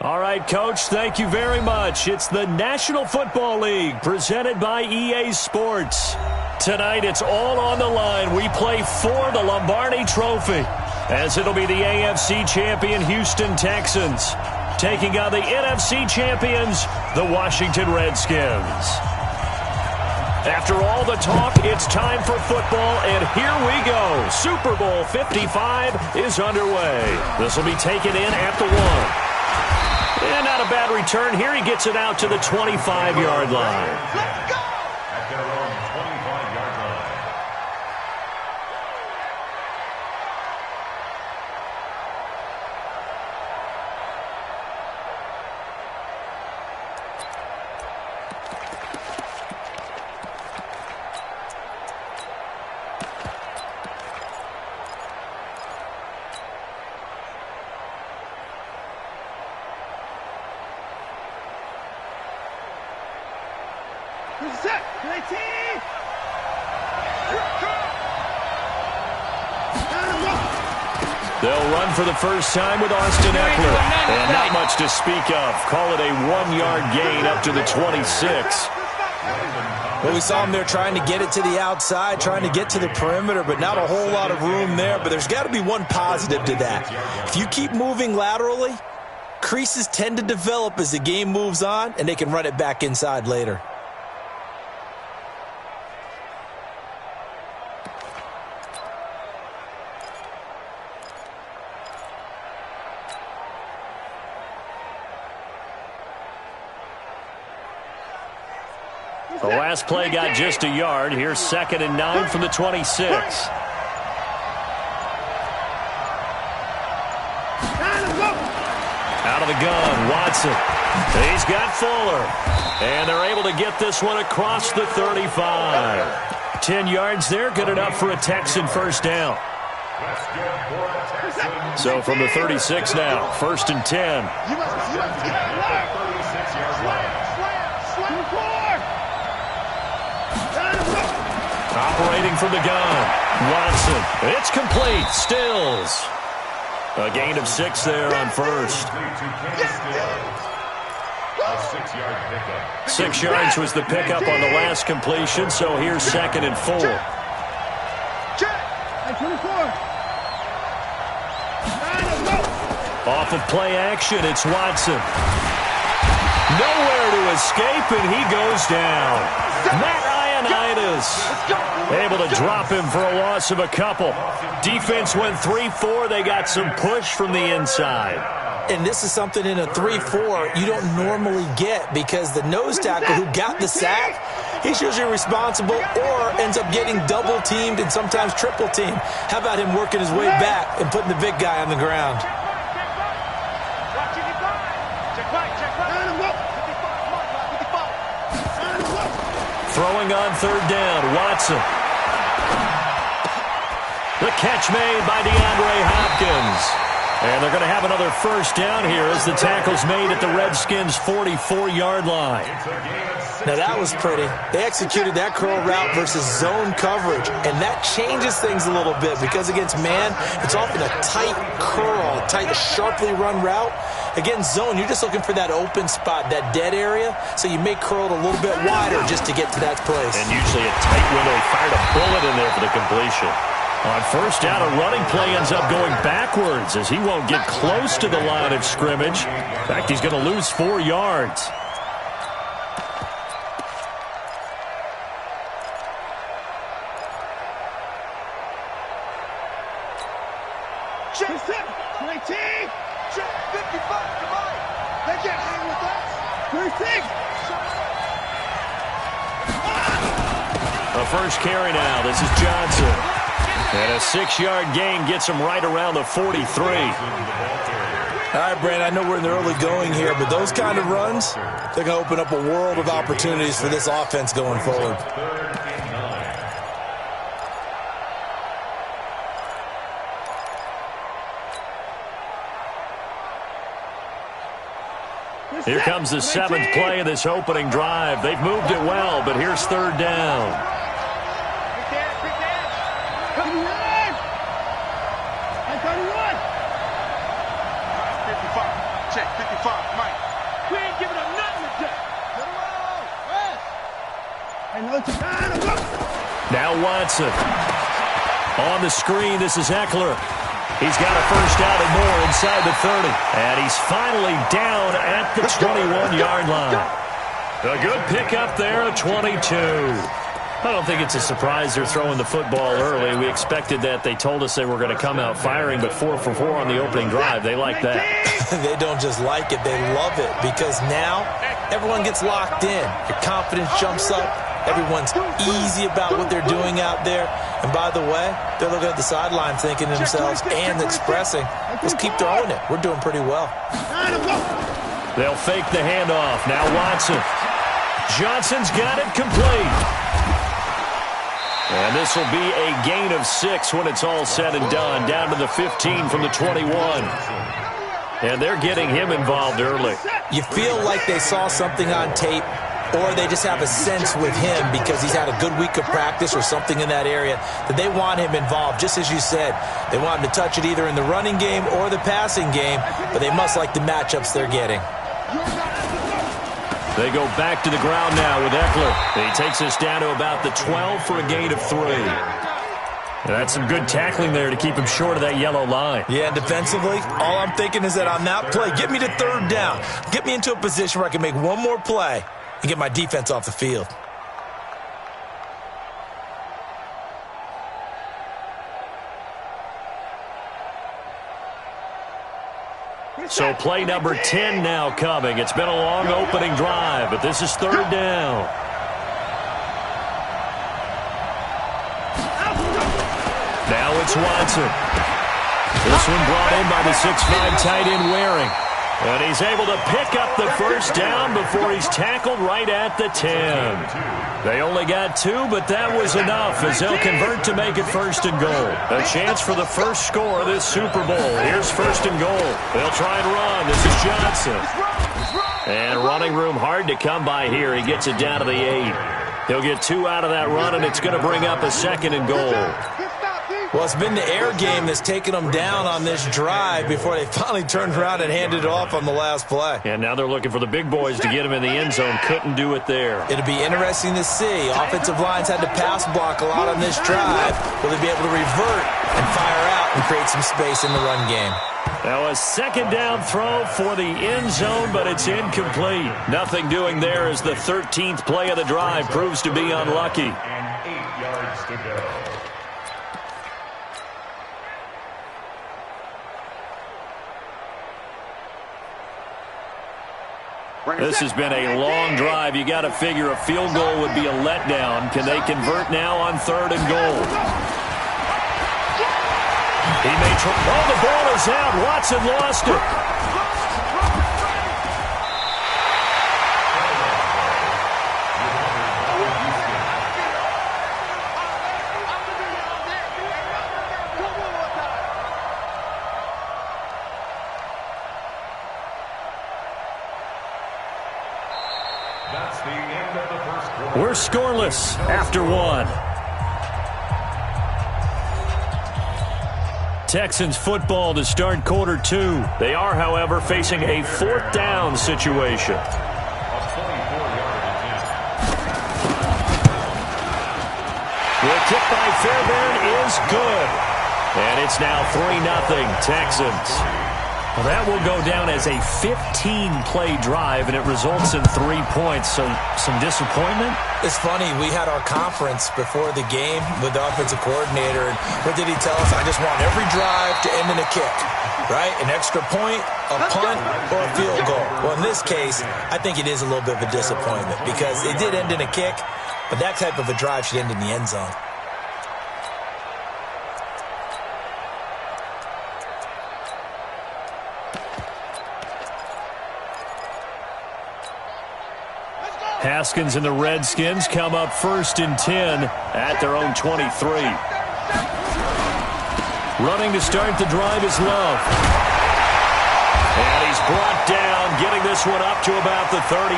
All right, Coach, thank you very much. It's the National Football League presented by EA Sports. Tonight, it's all on the line. We play for the Lombardi Trophy, as it'll be the AFC champion Houston Texans taking on the NFC champions, the Washington Redskins. After all the talk, it's time for football, and here we go. Super Bowl 55 is underway. This will be taken in at the 1. And not a bad return here. He gets it out to the 25-yard line. Let's go! At their own 25-yard line. Set, They'll run for the first time with Austin Eckler. And not much to speak of. Call it a 1-yard gain up to the 26. Well, we saw him there trying to get it to the outside, trying to get to the perimeter, but not a whole lot of room there. But there's got to be one positive to that. If you keep moving laterally, creases tend to develop as the game moves on, and they can run it back inside later. The last play got just a yard. Here's 2nd and 9 from the 26. Out of the gun, Watson. He's got Fuller. And they're able to get this one across the 35. 10 yards there, good enough for a Texan first down. So from the 36 now, 1st and 10. Operating from the gun, Watson. It's complete. Stills. A gain of 6 there on first. 6 yards was the pickup on the last completion, so here's 2nd and 4. Off of play action, it's Watson. Nowhere to escape, and he goes down. Matt able to drop him for a loss of a couple. Defense went 3-4. They got some push from the inside. And this is something in a 3-4 you don't normally get, because the nose tackle who got the sack, he's usually responsible or ends up getting double-teamed and sometimes triple-teamed. How about him working his way back and putting the big guy on the ground? Throwing on 3rd down, Watson. The catch made by DeAndre Hopkins. And they're going to have another first down here as the tackle's made at the Redskins' 44-yard line. Now that was pretty. They executed that curl route versus zone coverage, and that changes things a little bit, because against man, it's often a tight curl, tight, sharply run route. Against zone, you're just looking for that open spot, that dead area, so you may curl it a little bit wider just to get to that place. And usually a tight window. He fired a bullet in there for the completion. On first down, a running play ends up going backwards as he won't get close to the line of scrimmage. In fact, he's going to lose 4 yards. Check 19. Check 55. Come on. They can't hang with us. 36. A first carry now. This is Johnson. And a 6-yard gain gets him right around the 43. All right, Brandon, I know we're in the early going here, but those kind of runs, they're going to open up a world of opportunities for this offense going forward. Here comes the 7th play of this opening drive. They've moved it well, but here's 3rd down. Now Watson. On the screen, this is Eckler. He's got a first down and more inside the 30. And he's finally down at the 21-yard line. A good pickup there at 22. I don't think it's a surprise they're throwing the football early. We expected that. They told us they were going to come out firing, but 4 for 4 on the opening drive. They like that. They don't just like it, they love it, because now everyone gets locked in. Your confidence jumps up. Everyone's easy about what they're doing out there. And by the way, they're looking at the sideline thinking to themselves and expressing, let's keep throwing it. We're doing pretty well. They'll fake the handoff. Now Watson. Johnson's got it complete. And this will be a gain of 6 when it's all said and done. Down to the 15 from the 21. And they're getting him involved early. You feel like they saw something on tape, or they just have a sense with him because he's had a good week of practice or something in that area that they want him involved. Just as you said, they want him to touch it either in the running game or the passing game, but they must like the matchups they're getting. They go back to the ground now with Eckler. He takes us down to about the 12 for a gain of 3. That's some good tackling there to keep him short of that yellow line. Yeah, and defensively, all I'm thinking is that on that play, get me to 3rd down. Get me into a position where I can make one more play and get my defense off the field. So play number 10 now coming. It's been a long opening drive, but this is 3rd down. Now it's Watson. This one brought in by the 6'5" tight end Waring. And he's able to pick up the first down before he's tackled right at the 10. They only got 2, but that was enough as they'll convert to make it 1st and goal. A chance for the first score of this Super Bowl. Here's 1st and goal. They'll try and run. This is Johnson. And running room hard to come by here. He gets it down to the 8. He'll get 2 out of that run, and it's going to bring up a 2nd and goal. Well, it's been the air game that's taken them down on this drive before they finally turned around and handed it off on the last play. And now they're looking for the big boys to get him in the end zone. Couldn't do it there. It'll be interesting to see. Offensive lines had to pass block a lot on this drive. Will they be able to revert and fire out and create some space in the run game? Now a 2nd down throw for the end zone, but it's incomplete. Nothing doing there as the 13th play of the drive proves to be unlucky. And 8 yards to go. This has been a long drive. You got to figure a field goal would be a letdown. Can they convert now on 3rd and goal? He may try. Oh, the ball is out. Watson lost it. That's the end of the first quarter. We're scoreless after 1. Texans football to start quarter 2. They are, however, facing a 4th down situation. A 24-yard attempt. The kick by Fairbairn is good. And it's now 3-0 Texans. Well, that will go down as a 15-play drive, and it results in 3 points. So some disappointment? It's funny. We had our conference before the game with the offensive coordinator, and what did he tell us? I just want every drive to end in a kick, right? An extra point, a punt, or a field goal. Well, in this case, I think it is a little bit of a disappointment because it did end in a kick, but that type of a drive should end in the end zone. Haskins and the Redskins come up 1st and 10 at their own 23. Running to start the drive is Love. And he's brought down, getting this one up to about the 35.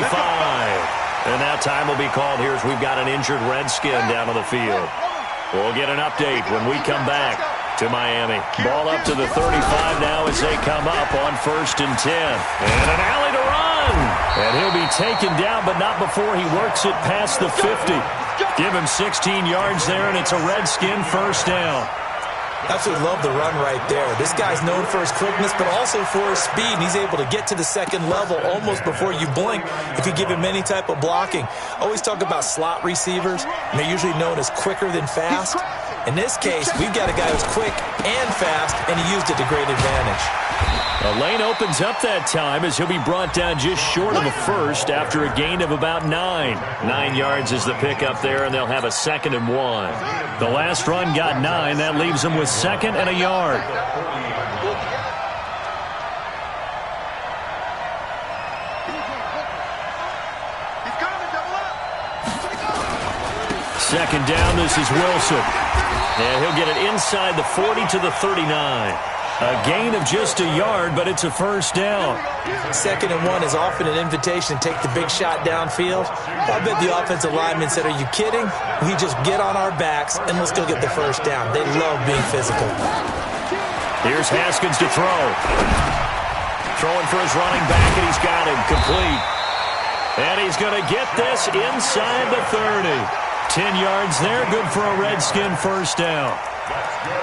And that time will be called here as we've got an injured Redskin down on the field. We'll get an update when we come back to Miami. Ball up to the 35 now as they come up on 1st and 10. And an alley to run. And he'll be taken down, but not before he works it past the 50. Give him 16 yards there, and it's a Redskin first down. Absolutely love the run right there. This guy's known for his quickness, but also for his speed. And he's able to get to the second level almost before you blink if you give him any type of blocking. Always talk about slot receivers, and they're usually known as quicker than fast. In this case, we've got a guy who's quick and fast, and he used it to great advantage. The lane opens up that time as he'll be brought down just short of a first after a gain of about 9. 9 yards is the pickup there, and they'll have a 2nd and 1. The last run got 9. That leaves them with 2nd and a yard. Second down, this is Wilson. And he'll get it inside the 40 to the 39. A gain of just a yard, but it's a first down. 2nd and 1 is often an invitation to take the big shot downfield. I bet the offensive lineman said, are you kidding? We just get on our backs and let's go get the first down. They love being physical. Here's Haskins to throw. Throwing for his running back, and he's got him complete. And he's going to get this inside the 30. 10 yards there, good for a Redskin first down.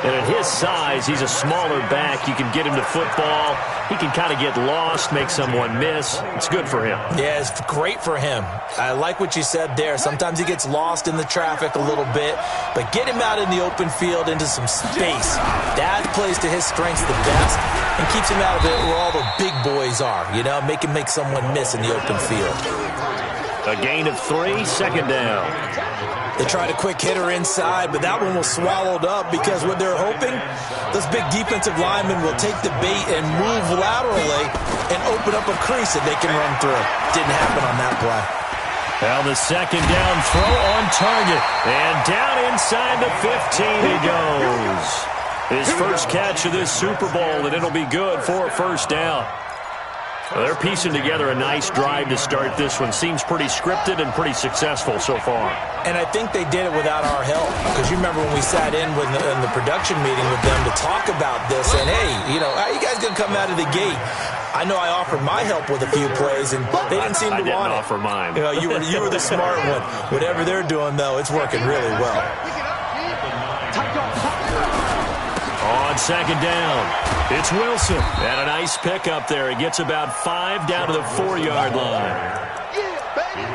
And at his size, he's a smaller back. You can get him to football. He can kind of get lost, make someone miss. It's good for him. Yeah, it's great for him. I like what you said there. Sometimes he gets lost in the traffic a little bit, but get him out in the open field into some space. That plays to his strengths the best and keeps him out of it where all the big boys are, you know, make him make someone miss in the open field. A gain of 3, 2nd down. They tried a quick hitter inside, but that one was swallowed up because what they're hoping, those big defensive linemen will take the bait and move laterally and open up a crease that they can run through. Didn't happen on that play. Well, the 2nd down throw on target. And down inside the 15 he goes. His first catch of this Super Bowl, and it'll be good for a first down. Well, they're piecing together a nice drive to start this one. Seems pretty scripted and pretty successful so far. And I think they did it without our help. Because you remember when we sat in the production meeting with them to talk about this. And, hey, you know, how are you guys going to come out of the gate? I know I offered my help with a few plays, and they didn't seem to want it. I didn't offer mine. You know, you were the smart one. Whatever they're doing, though, it's working really well. On 2nd down, it's Wilson. And a nice pickup there. He gets about 5 down to the 4-yard line.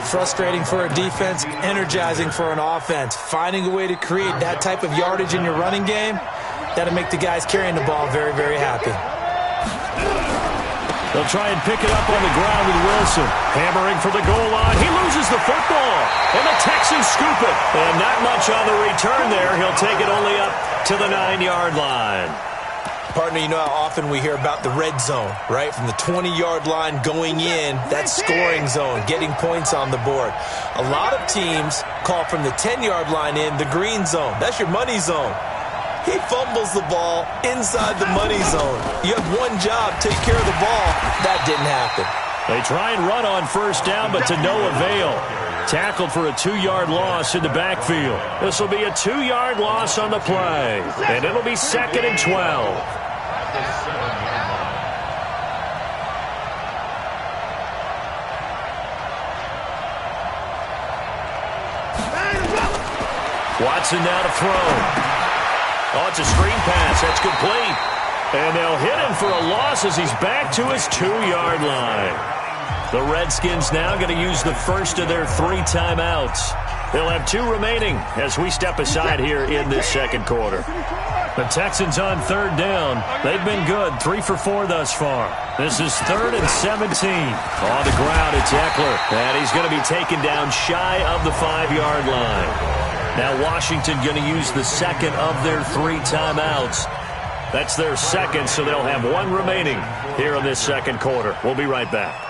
Frustrating for a defense, energizing for an offense. Finding a way to create that type of yardage in your running game, that'll make the guys carrying the ball very, very happy. They'll try and pick it up on the ground with Wilson. Hammering for the goal line. He loses the football. And the Texans scoop it. And not much on the return there. He'll take it only up to the 9-yard line. Partner, you know how often we hear about the red zone, right? From the 20-yard line going in, that scoring zone, getting points on the board. A lot of teams call from the 10-yard line in the green zone. That's your money zone. He fumbles the ball inside the money zone. You have one job, take care of the ball. That didn't happen. They try and run on first down, but to no avail. Tackled for a 2-yard loss in the backfield. This will be a 2-yard loss on the play. And it'll be 2nd and 12. Watson now to throw. Oh, it's a screen pass. That's complete. And they'll hit him for a loss as he's back to his 2-yard line. The Redskins now going to use the first of their 3 timeouts. They'll have 2 remaining as we step aside here in this second quarter. The Texans on 3rd down. They've been good, 3 for 4 thus far. This is 3rd and 17. On the ground, it's Eckler. And he's going to be taken down shy of the 5-yard line. Now Washington going to use the second of their 3 timeouts. That's their second, so they'll have 1 remaining here in this second quarter. We'll be right back.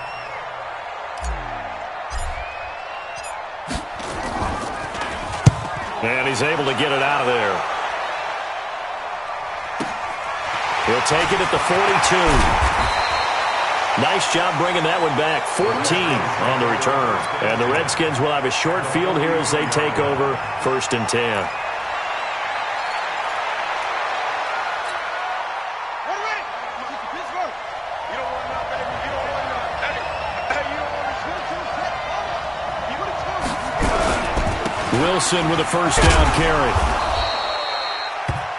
And he's able to get it out of there. He'll take it at the 42. Nice job bringing that one back. 14 on the return. And the Redskins will have a short field here as they take over 1st and 10. Wilson with a first down carry.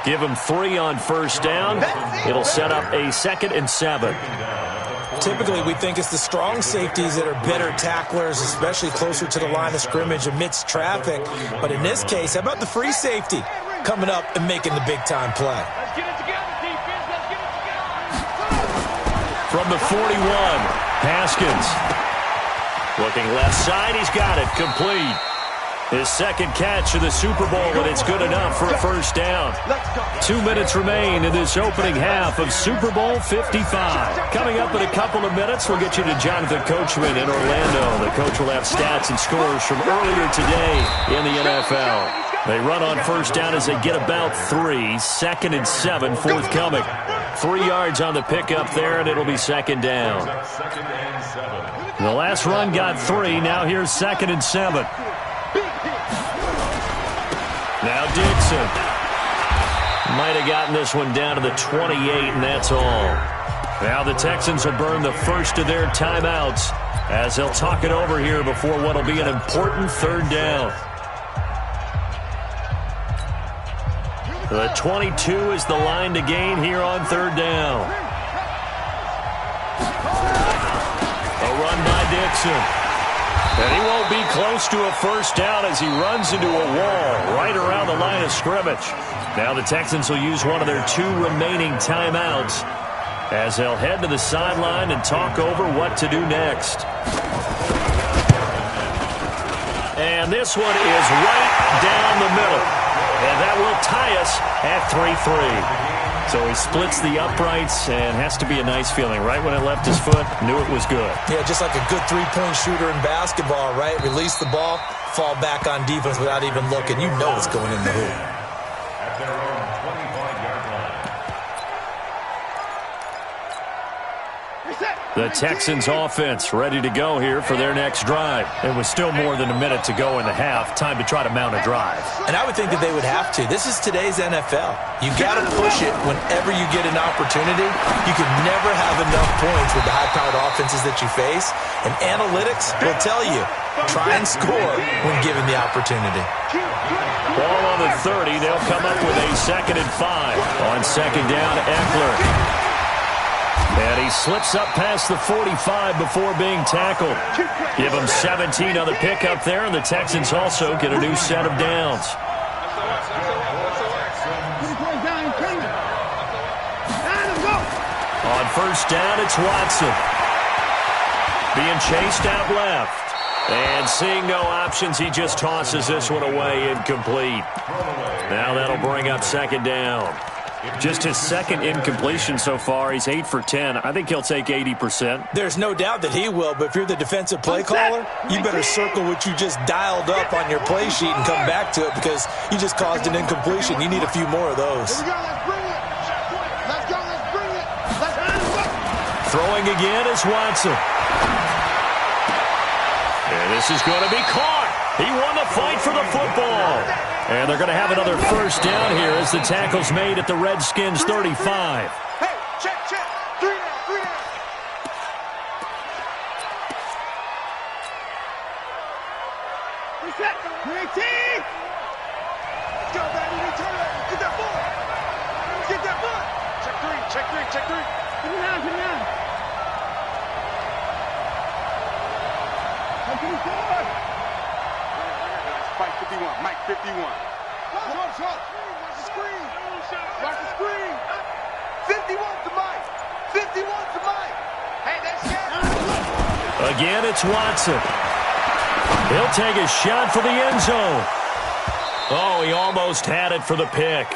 Give him 3 on first down. It'll set up a 2nd and 7. Typically, we think it's the strong safeties that are better tacklers, especially closer to the line of scrimmage amidst traffic. But in this case, how about the free safety coming up and making the big-time play? Let's get it together, defense. Let's get it together. From the 41, Haskins. Looking left side, he's got it. Complete. His 2nd catch of the Super Bowl, and it's good enough for a first down. 2 minutes remain in this opening half of Super Bowl 55. Coming up in a couple of minutes, we'll get you to Jonathan Coachman in Orlando. The coach will have stats and scores from earlier today in the NFL. They run on first down as they get about 3. 2nd and 7 forthcoming. 3 yards on the pickup there, and it'll be 2nd down. The last run got 3. Now here's 2nd and 7. Now Dixon. Might have gotten this one down to the 28, and that's all. Now the Texans will burn the first of their timeouts as they'll talk it over here before what will be an important 3rd down. The 22 is the line to gain here on 3rd down. A run by Dixon. And he won't be close to a first down as he runs into a wall right around the line of scrimmage. Now the Texans will use one of their 2 remaining timeouts as they'll head to the sideline and talk over what to do next. And this one is right down the middle. And that will tie us at 3-3. So he splits the uprights and has to be a nice feeling. Right when it left his foot, knew it was good. Yeah, just like a good 3-point shooter in basketball, right? Release the ball, fall back on defense without even looking. You know it's going in the hoop. At their own 25-yard line. The Texans offense ready to go here for their next drive. It was still more than a minute to go in the half. Time to try to mount a drive. And I would think that they would have to. This is today's NFL. You got to push it whenever you get an opportunity. You can never have enough points with the high-powered offenses that you face. And analytics will tell you, try and score when given the opportunity. Ball on the 30. They'll come up with a 2nd and 5. On 2nd down, Eckler. And he slips up past the 45 before being tackled. Give him 17 on the pickup there, and the Texans also get a new set of downs. On first down, it's Watson. Being chased out left. And seeing no options, he just tosses this one away, incomplete. Now that'll bring up 2nd down. Just his 2nd incompletion so far. He's 8 for 10. I think he'll take 80%. There's no doubt that he will, but if you're the defensive play caller, you better circle what you just dialed up on your play sheet and come back to it because you just caused an incompletion. You need a few more of those. Here we go, let's bring it. Let's go, let's bring it. Let's bring it. Throwing again is Watson. And this is going to be caught. He won the fight for the football. And they're going to have another first down here as the tackle's made at the Redskins' 35. Hey, check. 3 down. Reset. 18. Let's go, baby. We turn it. Get that ball. Get that ball. Check 3. Put it down. Come to the forward. Spike 51. Mike 51. Watch the screen. Watch the screen. 51 to Mike. 51 to Mike. Hey, that's it. Again, it's Watson. He'll take a shot for the end zone. Oh, he almost had it for the pick.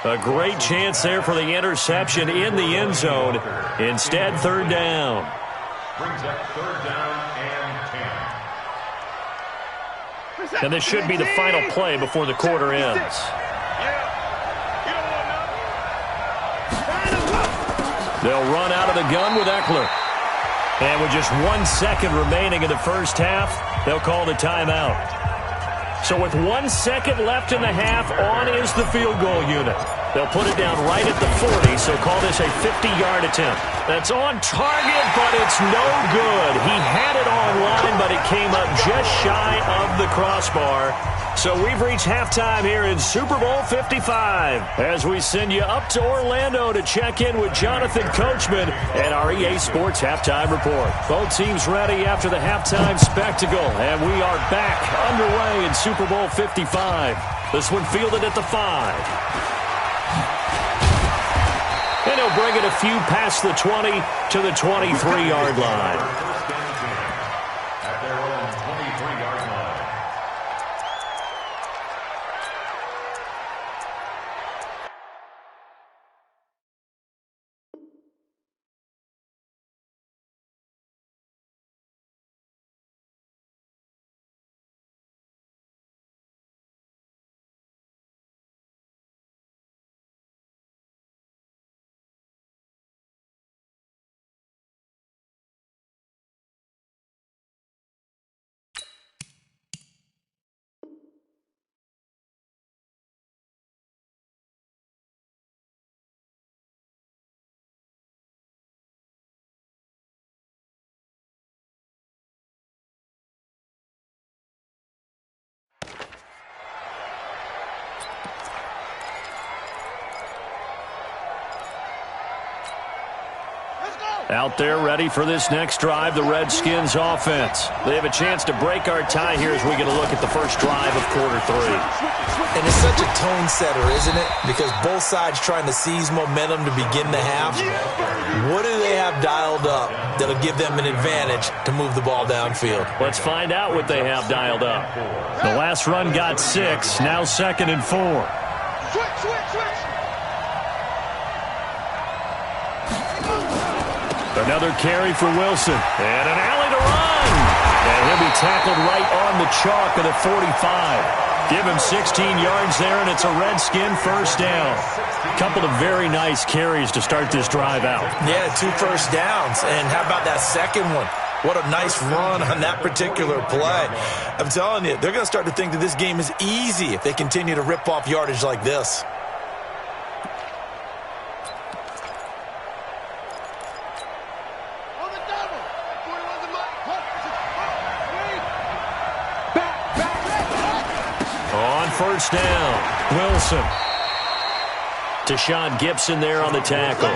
A great chance there for the interception in the end zone. Instead, 3rd down. Brings up 3rd down and 10. And this should be the final play before the quarter ends. They'll run out of the gun with Eckler. And with just 1 second remaining in the first half, they'll call the timeout. So with 1 second left in the half, on is the field goal unit. They'll put it down right at the 40, so call this a 50-yard attempt. That's on target, but it's no good. He had it on line, but it came up just shy of the crossbar. So we've reached halftime here in Super Bowl 55 as we send you up to Orlando to check in with Jonathan Coachman and our EA Sports Halftime Report. Both teams ready after the halftime spectacle, and we are back underway in Super Bowl 55. This one fielded at the 5. And he'll bring it a few past the 20 to the 23-yard line. Out there ready for this next drive, the Redskins offense. They have a chance to break our tie here as we get a look at the first drive of quarter 3. And it's such a tone setter, isn't it? Because both sides trying to seize momentum to begin the half. What do they have dialed up that'll give them an advantage to move the ball downfield? Let's find out what they have dialed up. The last run got 6, now 2nd and 4. Switch. Another carry for Wilson. And an alley to run. And he'll be tackled right on the chalk of the 45. Give him 16 yards there, and it's a Redskin first down. A couple of very nice carries to start this drive out. Yeah, 2 first downs. And how about that second one? What a nice run on that particular play. I'm telling you, they're going to start to think that this game is easy if they continue to rip off yardage like this. First down, Wilson. Tashawn Gibson there on the tackle.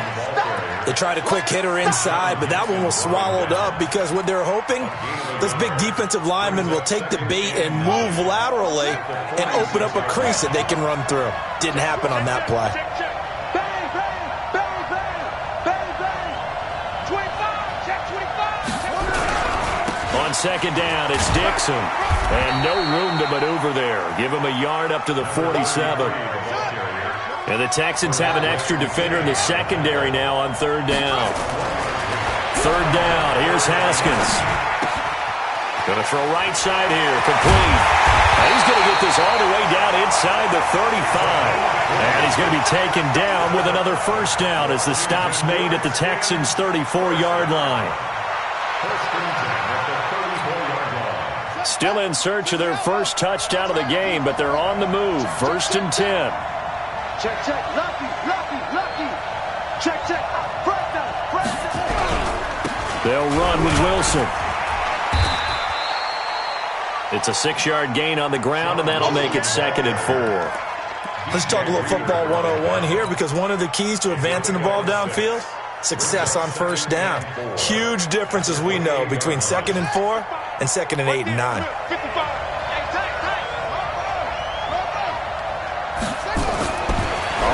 They tried a quick hitter inside, but that one was swallowed up because what they're hoping, this big defensive lineman will take the bait and move laterally and open up a crease that they can run through. Didn't happen on that play. On second down, it's Dixon. And no room to maneuver there. Give him a yard up to the 47. And the Texans have an extra defender in the secondary now on third down. Third down, here's Haskins. Going to throw right side here, complete. And he's going to get this all the way down inside the 35. And he's going to be taken down with another first down as the stop's made at the Texans' 34-yard line. Still in search of their first touchdown of the game, but they're on the move. 1st and 10. Check. Lucky. Check. They'll run with Wilson. It's a 6-yard gain on the ground, and that'll make it 2nd and 4. Let's talk a little football 101 here, because one of the keys to advancing the ball downfield, success on first down. Huge difference, as we know, between 2nd and 4 and 2nd and 8 and 9.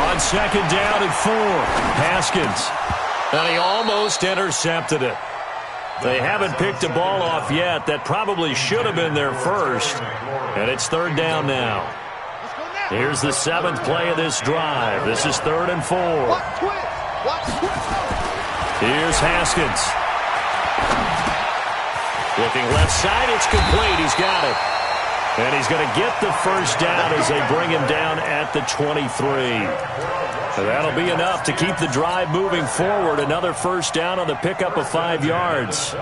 On second down and 4, Haskins. And he almost intercepted it. They haven't picked a ball off yet. That probably should have been their first. And it's third down now. Here's the 7th play of this drive. This is 3rd and 4. Here's Haskins. Looking left side, it's complete. He's got it. And he's going to get the first down as they bring him down at the 23. So that'll be enough to keep the drive moving forward. Another first down on the pickup of 5 yards.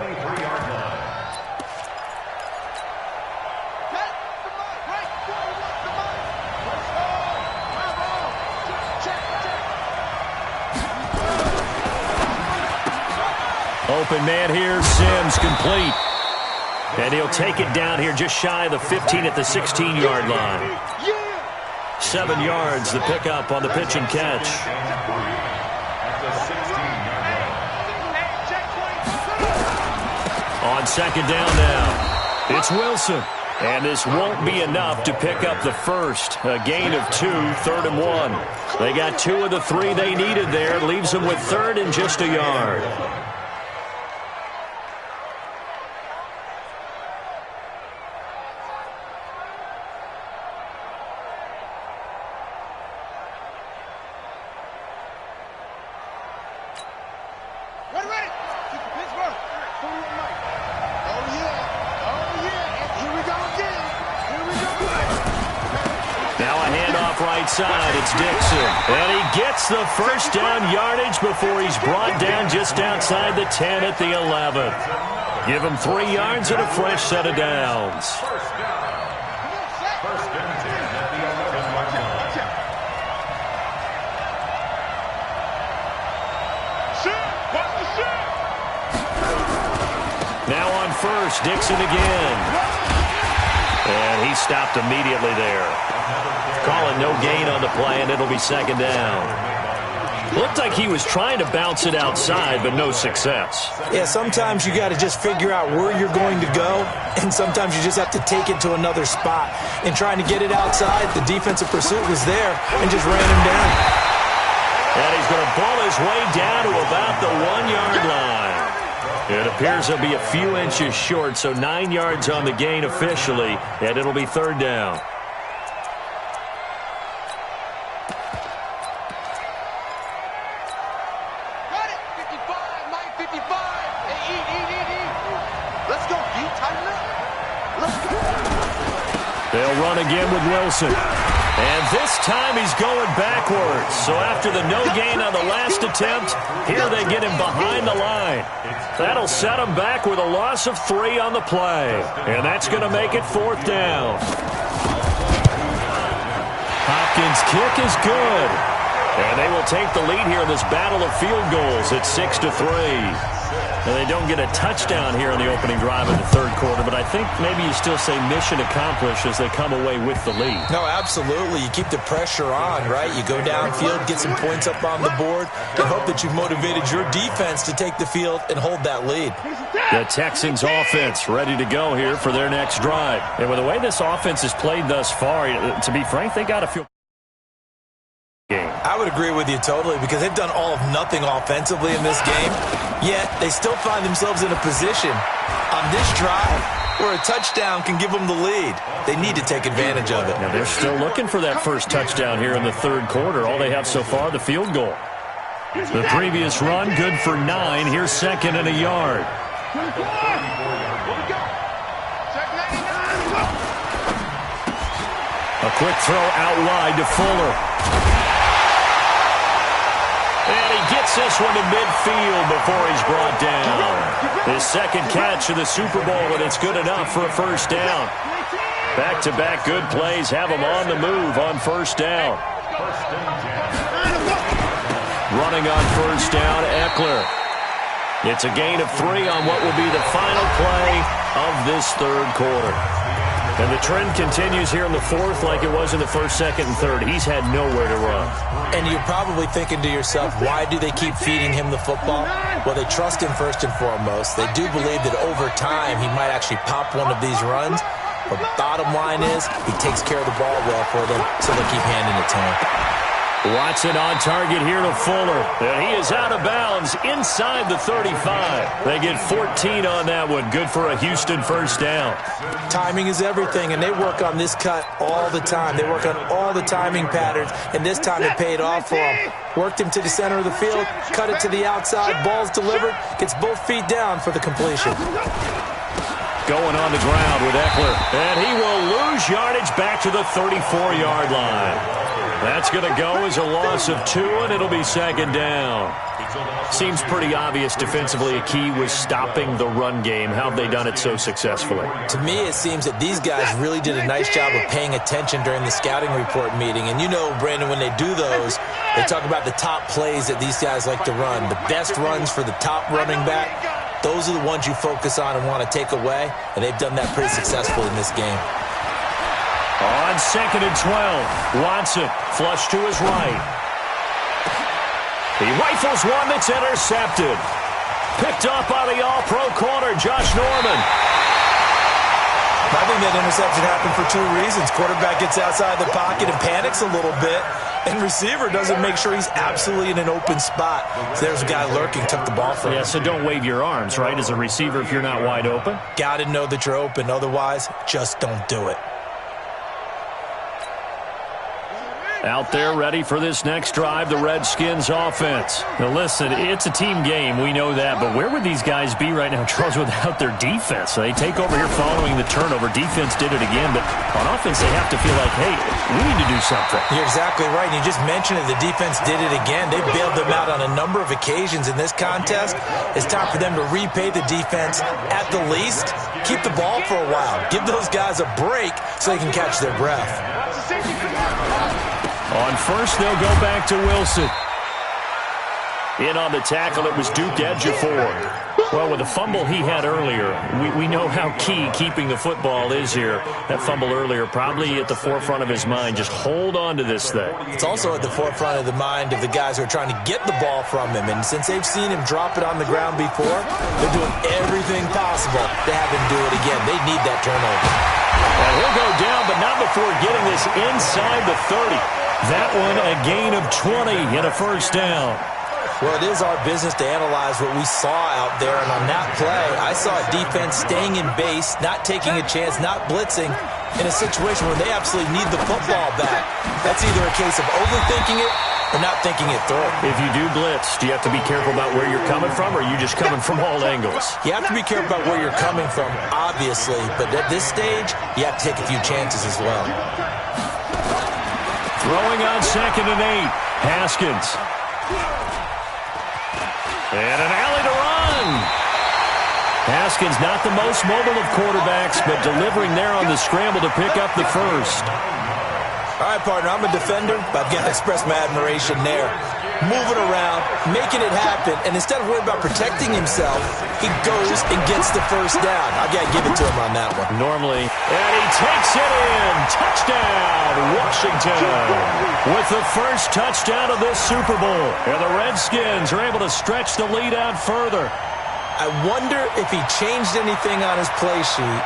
Open man here, Sims, complete. And he'll take it down here just shy of the 15 at the 16-yard line. 7 yards, the pickup on the pitch and catch. On second down now, it's Wilson. And this won't be enough to pick up the first. A gain of 2, 3rd and 1. They got 2 of the 3 they needed there. Leaves them with 3rd and just a yard. Side, it's Dixon. And he gets the first down yardage before he's brought down just outside the 10 at the 11th. Give him 3 yards and a fresh set of downs. Now on first, Dixon again. And he stopped immediately there. Calling no gain on the play, and it'll be second down. Looked like he was trying to bounce it outside, but no success. Yeah, sometimes you got to just figure out where you're going to go, and sometimes you just have to take it to another spot. And trying to get it outside, the defensive pursuit was there and just ran him down. And he's going to ball his way down to about the 1-yard line. It appears he'll be a few inches short, so 9 yards on the gain officially, and it'll be 3rd down. They'll run again with Wilson. And this time he's going backwards. So after the no gain on the last attempt, here they get him behind the line. That'll set him back with a loss of 3 on the play. And that's going to make it 4th down. Hopkins' kick is good. And they will take the lead here in this battle of field goals at 6-3. And they don't get a touchdown here in the opening drive of the 3rd quarter, but I think maybe you still say mission accomplished as they come away with the lead. No, absolutely. You keep the pressure on, right? You go downfield, get some points up on the board, and hope that you've motivated your defense to take the field and hold that lead. The Texans offense ready to go here for their next drive. And with the way this offense has played thus far, to be frank, they got to feel game. I would agree with you totally because they've done all of nothing offensively in this game, yet they still find themselves in a position on this drive where a touchdown can give them the lead. They need to take advantage of it. Now they're still looking for that first touchdown here in the 3rd quarter. All they have so far, the field goal. The previous run, good for 9. Here's 2nd and a yard. A quick throw out wide to Fuller. And he gets this one to midfield before he's brought down. His 2nd catch of the Super Bowl, and it's good enough for a first down. Back-to-back good plays have him on the move on first down. Running on first down, Eckler. It's a gain of 3 on what will be the final play of this 3rd quarter. And the trend continues here in the 4th like it was in the 1st, 2nd, and 3rd. He's had nowhere to run. And you're probably thinking to yourself, why do they keep feeding him the football? Well, they trust him first and foremost. They do believe that over time he might actually pop one of these runs. But bottom line is he takes care of the ball well for them, so they'll keep handing it to him. Watson on target here to Fuller. And he is out of bounds inside the 35. They get 14 on that one. Good for a Houston first down. Timing is everything, and they work on this cut all the time. They work on all the timing patterns, and this time it paid off for him. Worked him to the center of the field, cut it to the outside, ball's delivered, gets both feet down for the completion. Going on the ground with Eckler. And he will lose yardage back to the 34-yard line. That's going to go as a loss of 2, and it'll be second down. Seems pretty obvious defensively a key was stopping the run game. How have they done it so successfully? To me, it seems that these guys really did a nice job of paying attention during the scouting report meeting. And you know, Brandon, when they do those, they talk about the top plays that these guys like to run. The best runs for the top running back those are the ones you focus on and want to take away, and they've done that pretty successfully in this game. On 2nd and 12, Watson flush to his right. He rifles one that's intercepted. Picked up by the all-pro corner, Josh Norman. I think that interception happened for two reasons. Quarterback gets outside the pocket and panics a little bit, and receiver doesn't make sure he's absolutely in an open spot. So there's a guy lurking, took the ball from him. Yeah, so don't wave your arms, right, as a receiver if you're not wide open. Got to know that you're open. Otherwise, just don't do it. Out there ready for this next drive, the Redskins offense. Now listen, it's a team game, we know that, but where would these guys be right now, Charles, without their defense? So they take over here following the turnover. Defense did it again, but on offense they have to feel like, hey, we need to do something. You're exactly right. You just mentioned it. The defense did it again. They bailed them out on a number of occasions in this contest. It's time for them to repay the defense at the least. Keep the ball for a while. Give those guys a break so they can catch their breath. On first, they'll go back to Wilson. In on the tackle, it was Duke Ejiofor. Well, with the fumble he had earlier, we know how key keeping the football is here. That fumble earlier probably at the forefront of his mind. Just hold on to this thing. It's also at the forefront of the mind of the guys who are trying to get the ball from him. And since they've seen him drop it on the ground before, they're doing everything possible to have him do it again. They need that turnover. And he'll go down, but not before getting this inside the 30. That one a gain of 20 and a first down. Well, it is our business to analyze what we saw out there, and on that play, I saw a defense staying in base, not taking a chance, not blitzing, in a situation where they absolutely need the football back. That's either a case of overthinking it or not thinking it through. If you do blitz, do you have to be careful about where you're coming from, or are you just coming from all angles? You have to be careful about where you're coming from, obviously, but at this stage, you have to take a few chances as well. Throwing on 2nd and 8, Haskins. And an alley to run. Haskins not the most mobile of quarterbacks, but delivering there on the scramble to pick up the first. All right, partner, I'm a defender, but I've got to express my admiration there. Moving around, making it happen, and instead of worrying about protecting himself, he goes and gets the first down. I've got to give it to him on that one. Normally, and he takes it in. Touchdown, Washington. With the first touchdown of this Super Bowl. And the Redskins are able to stretch the lead out further. I wonder if he changed anything on his play sheet,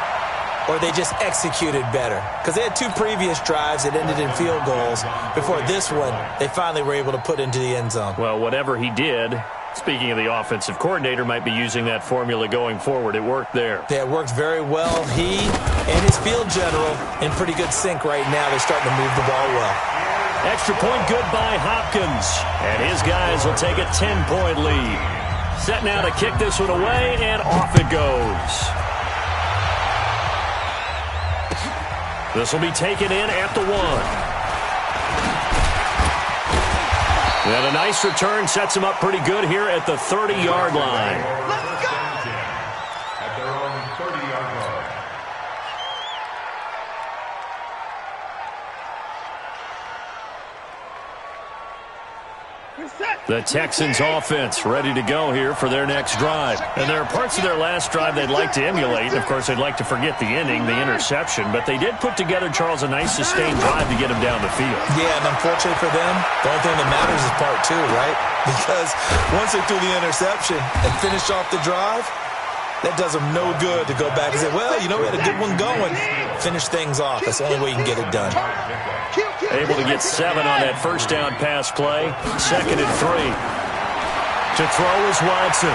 or they just executed better. Because they had two previous drives that ended in field goals. Before this one, they finally were able to put into the end zone. Well, whatever he did, speaking of the offensive coordinator, might be using that formula going forward. It worked there. Yeah, it worked very well. He and his field general in pretty good sync right now. They're starting to move the ball well. Extra point good by Hopkins. And his guys will take a 10-point lead. Set now to kick this one away, and off it goes. This will be taken in at the 1. And a nice return sets him up pretty good here at the 30-yard line. Let's go! At their own 30-yard line. The Texans offense ready to go here for their next drive. And there are parts of their last drive they'd like to emulate. And, of course, they'd like to forget the inning, the interception. But they did put together, Charles, a nice sustained drive to get him down the field. Yeah, and unfortunately for them, the only thing that matters is part 2, right? Because once they threw the interception and finished off the drive, that does them no good to go back and say, well, you know, we had a good one going. Finish things off. That's the only way you can get it done. Able to get 7 on that first down pass play. 2nd and 3. To throw is Watson.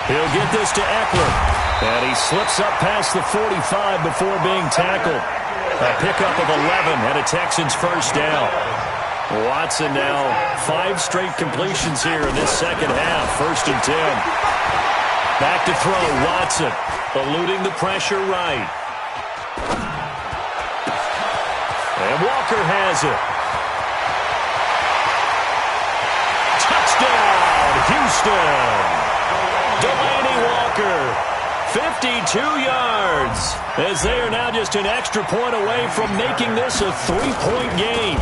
He'll get this to Eckler. And he slips up past the 45 before being tackled. A pickup of 11 and a Texans first down. Watson now 5 straight completions here in this second half. 1st and 10. Back to throw, Watson, eluding the pressure right. And Walker has it. Touchdown, Houston. Delaney Walker, 52 yards, as they are now just an extra point away from making this a 3-point game.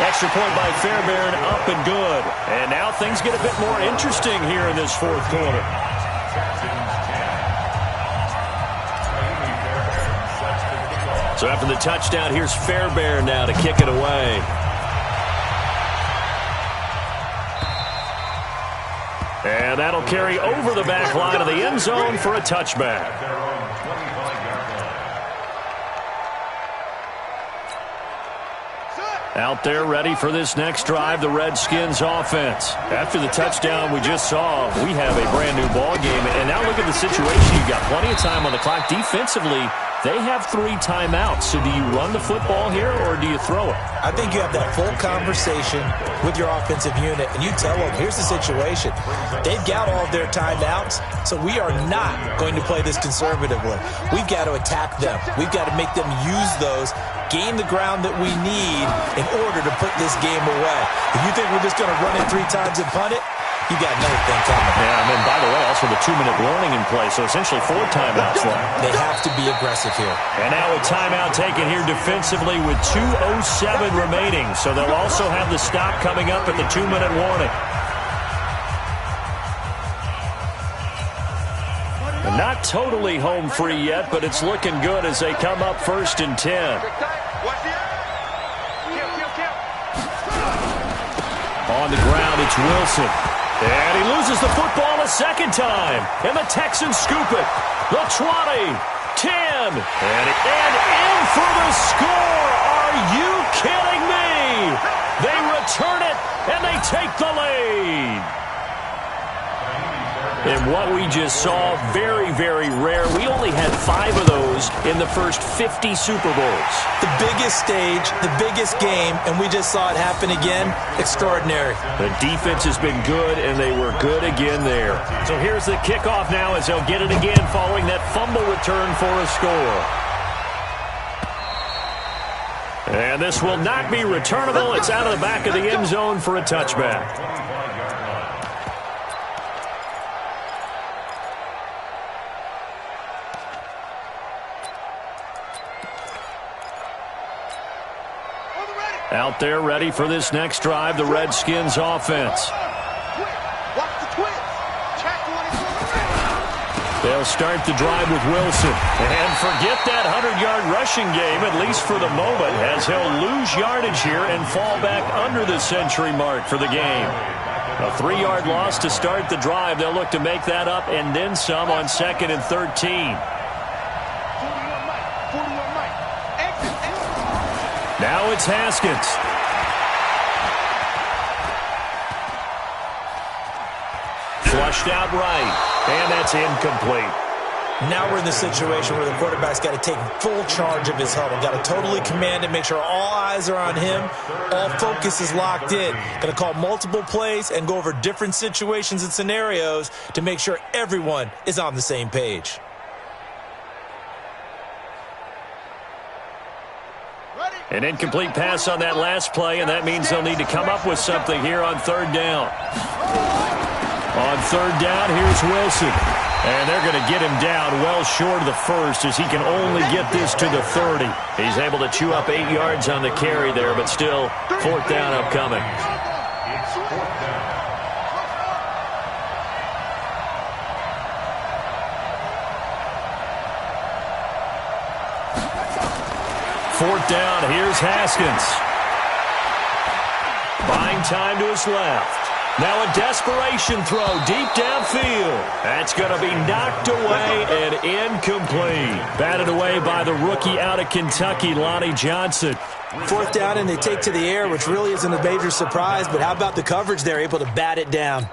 Extra point by Fairbairn, up and good. And now things get a bit more interesting here in this fourth quarter. So after the touchdown, here's Fairbairn now to kick it away. And that'll carry over the back line of the end zone for a touchback. Out there ready for this next drive, the Redskins offense. After the touchdown we just saw, we have a brand new ball game. And now look at the situation. You've got plenty of time on the clock. Defensively, they have 3 timeouts. So do you run the football here or do you throw it? I think you have that full conversation with your offensive unit, and you tell them, here's the situation. They've got all of their timeouts, so we are not going to play this conservatively. We've got to attack them. We've got to make them use those, gain the ground that we need in order to put this game away. If you think we're just going to run it 3 times and punt it, you got another thing coming. Yeah, and then, by the way, also the 2-minute warning in play, so essentially 4 timeouts left. They have to be aggressive here. And now a timeout taken here defensively with 2:07 remaining, so they'll also have the stop coming up at the 2-minute warning. And not totally home free yet, but it's looking good as they come up 1st and 10. On the ground, it's Wilson. And he loses the football a second time. And the Texans scoop it. The 20, 10, and in for the score. Are you kidding me? They return it, and they take the lead. And what we just saw, very, very rare. We only had 5 of those in the first 50 Super Bowls. The biggest stage, the biggest game, and we just saw it happen again. Extraordinary. The defense has been good, and they were good again there. So here's the kickoff now as they'll get it again following that fumble return for a score. And this will not be returnable. It's out of the back of the end zone for a touchback. Out there ready for this next drive, the Redskins offense. They'll start the drive with Wilson. And forget that 100-yard rushing game, at least for the moment, as he'll lose yardage here and fall back under the century mark for the game. A 3-yard loss to start the drive. They'll look to make that up and then some on 2nd and 13. Now it's Haskins. Flushed out right, and that's incomplete. Now we're in the situation where the quarterback's got to take full charge of his huddle. Got to totally command it, make sure all eyes are on him. All focus is locked in. Going to call multiple plays and go over different situations and scenarios to make sure everyone is on the same page. An incomplete pass on that last play, and that means they'll need to come up with something here on 3rd down. On 3rd down, here's Wilson. And they're going to get him down well short of the first as he can only get this to the 30. He's able to chew up 8 yards on the carry there, but still 4th down upcoming. Fourth down, here's Haskins. Buying time to his left. Now a desperation throw deep downfield. That's going to be knocked away and incomplete. Batted away by the rookie out of Kentucky, Lonnie Johnson. 4th down, and they take to the air, which really isn't a major surprise, but how about the coverage there, able to bat it down?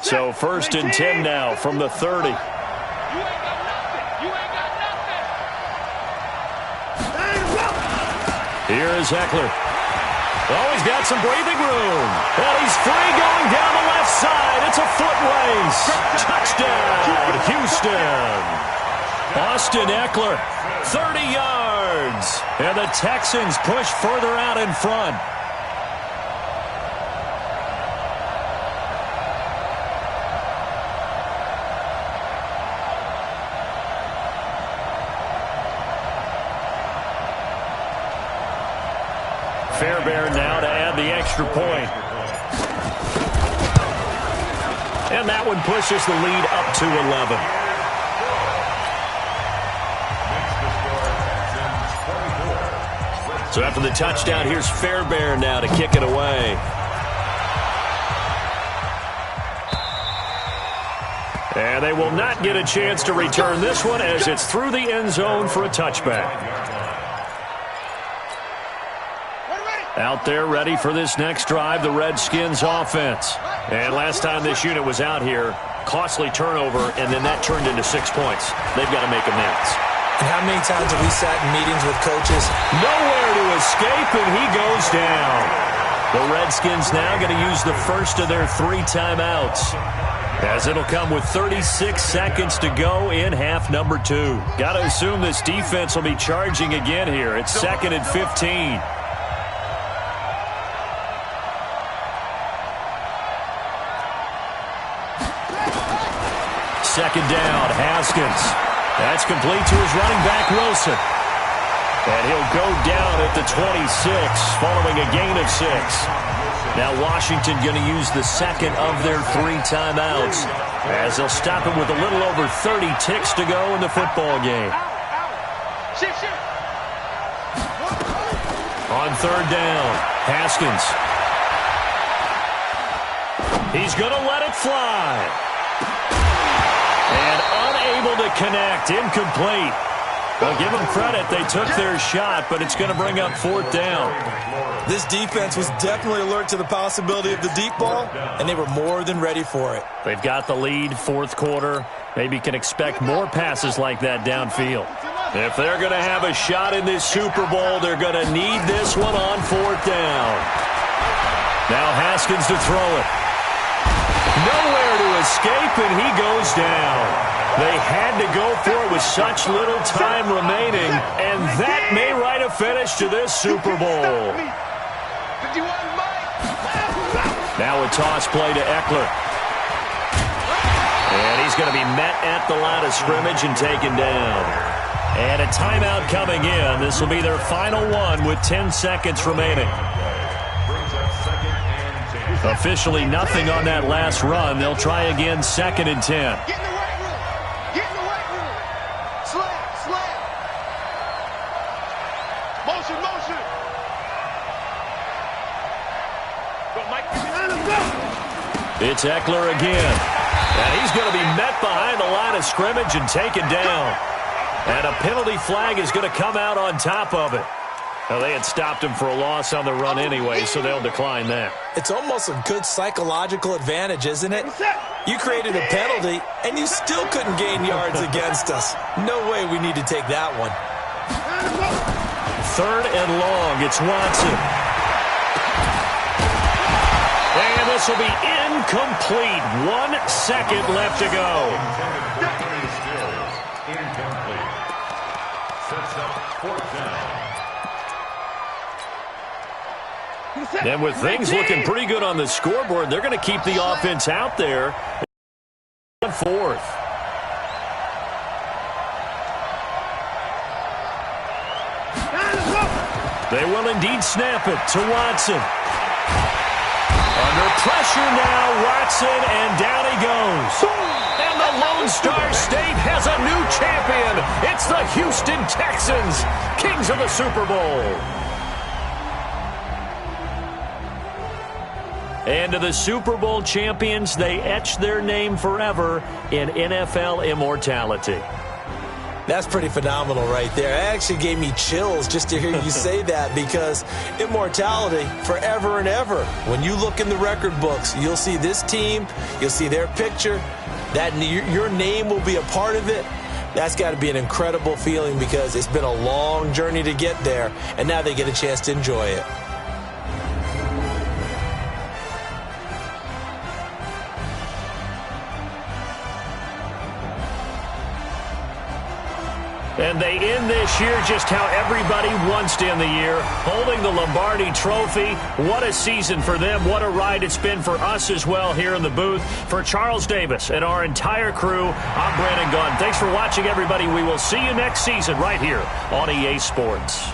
So 1st and 10 now from the 30. Here is Eckler. Oh, he's got some breathing room. And he's free going down the left side. It's a foot race. Touchdown, Houston. Austin Eckler, 30 yards. And the Texans push further out in front. Fairbairn now to add the extra point. And that one pushes the lead up to 11. So after the touchdown, here's Fairbairn now to kick it away. And they will not get a chance to return this one as it's through the end zone for a touchback. Out there ready for this next drive, the Redskins offense. And last time this unit was out here, costly turnover, and then that turned into 6 points. They've got to make amends. And how many times have we sat in meetings with coaches? Nowhere to escape, and he goes down. The Redskins now going to use the first of their 3 timeouts, as it'll come with 36 seconds to go in half number 2. Got to assume this defense will be charging again here. It's 2nd and 15. Second down, Haskins. That's complete to his running back, Wilson. And he'll go down at the 26, following a gain of 6. Now Washington going to use the second of their 3 timeouts, as they'll stop him with a little over 30 ticks to go in the football game. On third down, Haskins. He's going to let it fly. And unable to connect, incomplete. Well, give them credit. They took their shot, but it's going to bring up 4th down. This defense was definitely alert to the possibility of the deep ball, and they were more than ready for it. They've got the lead, 4th quarter. Maybe can expect more passes like that downfield. If they're going to have a shot in this Super Bowl, they're going to need this one on 4th down. Now Haskins to throw it. Nowhere to escape, and he goes down. They had to go for it with such little time remaining, and that may write a finish to this Super Bowl. Now a toss play to Eckler. And he's going to be met at the line of scrimmage and taken down. And a timeout coming in. This will be their final one with 10 seconds remaining. Officially nothing on that last run. They'll try again, 2nd and 10. Get in the right room. Get in the right room. Slam, slam. Motion, motion. Go, Mike. It's Eckler again. And he's going to be met behind the line of scrimmage and taken down. And a penalty flag is going to come out on top of it. Well, they had stopped him for a loss on the run anyway, so they'll decline that. It's almost a good psychological advantage, isn't it? You created a penalty, and you still couldn't gain yards against us. No way we need to take that one. 3rd and long. It's Watson. And this will be incomplete. 1 second left to go. Incomplete. Sets up 4th down. And with things looking pretty good on the scoreboard, they're going to keep the offense out there. 4th. They will indeed snap it to Watson. Under pressure now, Watson, and down he goes. And the Lone Star State has a new champion. It's the Houston Texans, kings of the Super Bowl. And to the Super Bowl champions, they etch their name forever in NFL immortality. That's pretty phenomenal right there. It actually gave me chills just to hear you say that, because immortality forever and ever. When you look in the record books, you'll see this team, you'll see their picture, that your name will be a part of it. That's got to be an incredible feeling, because it's been a long journey to get there, and now they get a chance to enjoy it. And they end this year just how everybody wants to end the year, holding the Lombardi Trophy. What a season for them. What a ride it's been for us as well here in the booth. For Charles Davis and our entire crew, I'm Brandon Gunn. Thanks for watching, everybody. We will see you next season right here on EA Sports.